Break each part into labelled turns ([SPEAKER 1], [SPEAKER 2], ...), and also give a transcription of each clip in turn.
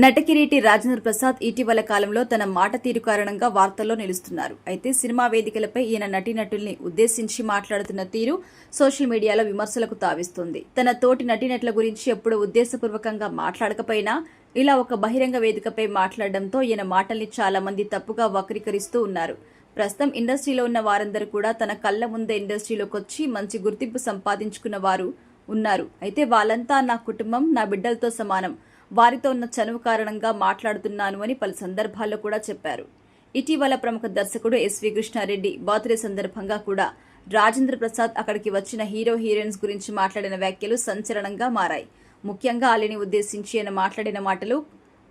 [SPEAKER 1] నటకిరీటి రాజేంద్ర ప్రసాద్ ఇటీవల కాలంలో తన మాట తీరు కారణంగా వార్తల్లో నిలుస్తున్నారు. అయితే సినిమా వేదికలపై ఈయన నటీనటుల్ని ఉద్దేశించి మాట్లాడుతున్న తీరు సోషల్ మీడియాలో విమర్శలకు తావిస్తుంది. తన తోటి నటీనటుల గురించి ఎప్పుడూ ఉద్దేశపూర్వకంగా మాట్లాడకపోయినా ఇలా ఒక బహిరంగ వేదికపై మాట్లాడడంతో ఈయన మాటల్ని చాలా మంది తప్పుగా వక్రీకరిస్తూ ఉన్నారు. ప్రస్తుతం ఇండస్ట్రీలో ఉన్న వారందరూ కూడా తన కళ్ల ముందే ఇండస్ట్రీలోకి వచ్చి మంచి గుర్తింపు సంపాదించుకున్న వారు ఉన్నారు. అయితే వాళ్ళంతా నా కుటుంబం, నా బిడ్డలతో సమానం, వారితో ఉన్న చనువు కారణంగా మాట్లాడుతున్నాను అని పలు సందర్భాల్లో కూడా చెప్పారు. ఇటీవల ప్రముఖ దర్శకుడు ఎస్వి కృష్ణారెడ్డి బర్త్డే సందర్భంగా కూడా రాజేంద్ర ప్రసాద్ అక్కడికి వచ్చిన హీరో హీరోయిన్స్ గురించి మాట్లాడిన వ్యాఖ్యలు సంచలనంగా మారాయి. ముఖ్యంగా అలీని ఉద్దేశించి ఆయన మాట్లాడిన మాటలు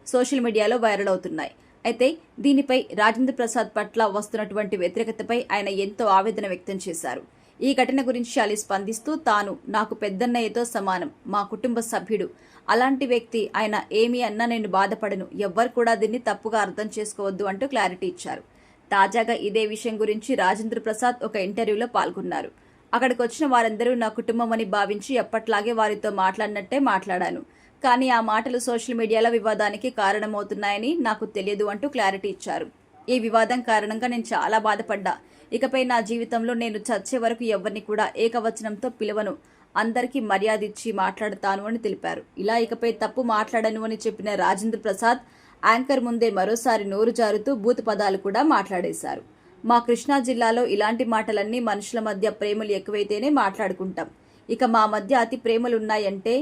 [SPEAKER 1] సోషల్ మీడియాలో వైరల్ అవుతున్నాయి. అయితే దీనిపై రాజేంద్ర ప్రసాద్ పట్ల వస్తున్నటువంటి వ్యతిరేకతపై ఆయన ఎంతో ఆవేదన వ్యక్తం చేశారు. ఈ ఘటన గురించి అలీ స్పందిస్తూ, తాను నాకు పెద్దన్నయ్యతో సమానం, మా కుటుంబ సభ్యుడు, అలాంటి వ్యక్తి, ఆయన ఏమి అన్నా నేను బాధపడను, ఎవ్వరు కూడా దీన్ని తప్పుగా అర్థం చేసుకోవద్దు అంటూ క్లారిటీ ఇచ్చారు. తాజాగా ఇదే విషయం గురించి రాజేంద్ర ప్రసాద్ ఒక ఇంటర్వ్యూలో పాల్గొన్నారు. అక్కడికి వచ్చిన వారందరూ నా కుటుంబం అని భావించి ఎప్పట్లాగే వారితో మాట్లాడినట్టే మాట్లాడాను, కానీ ఆ మాటలు సోషల్ మీడియాలో వివాదానికి కారణమవుతున్నాయని నాకు తెలియదు అంటూ క్లారిటీ ఇచ్చారు. ఈ వివాదం కారణంగా నేను చాలా బాధపడ్డా. ఇకపై నా జీవితంలో నేను చచ్చే వరకు ఎవరిని కూడా ఏకవచనంతో పిలవను, అందరికీ మర్యాద ఇచ్చి మాట్లాడతాను అని తెలిపారు. ఇలా ఇకపై తప్పు మాట్లాడను అని చెప్పిన రాజేంద్ర ప్రసాద్ యాంకర్ ముందే మరోసారి నోరు జారుతూ బూతు పదాలు కూడా మాట్లాడేశారు. మా కృష్ణా జిల్లాలో ఇలాంటి మాటలన్నీ మనుషుల మధ్య ప్రేమలు ఎక్కువైతేనే మాట్లాడుకుంటాం. ఇక మా మధ్య అతి ప్రేమలున్నాయంటే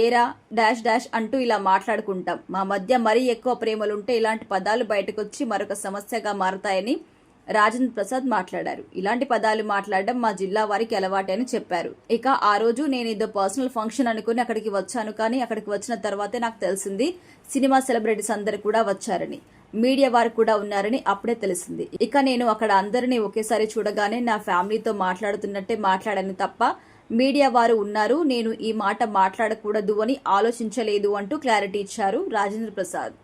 [SPEAKER 1] ఏరా డాష్ డాష్ అంటూ ఇలా మాట్లాడుకుంటాం. మా మధ్య మరీ ఎక్కువ ప్రేమలుంటే ఇలాంటి పదాలు బయటకొచ్చి మరొక సమస్యగా మారతాయని రాజేంద్ర ప్రసాద్ మాట్లాడారు. ఇలాంటి పదాలు మాట్లాడడం మా జిల్లా వారికి అలవాటే అని చెప్పారు. ఇక ఆ రోజు నేను ఏదో పర్సనల్ ఫంక్షన్ అనుకుని అక్కడికి వచ్చాను, కానీ అక్కడికి వచ్చిన తర్వాతే నాకు తెలిసింది సినిమా సెలబ్రిటీస్ అందరు కూడా వచ్చారని, మీడియా వారు కూడా ఉన్నారని అప్పుడే తెలిసింది. ఇక నేను అక్కడ అందరినీ ఒకేసారి చూడగానే నా ఫ్యామిలీతో మాట్లాడుతున్నట్టే మాట్లాడాను తప్ప మీడియా వారు ఉన్నారు, నేను ఈ మాట మాట్లాడకూడదు అని ఆలోచించలేదు అంటూ క్లారిటీ ఇచ్చారు రాజేంద్ర ప్రసాద్.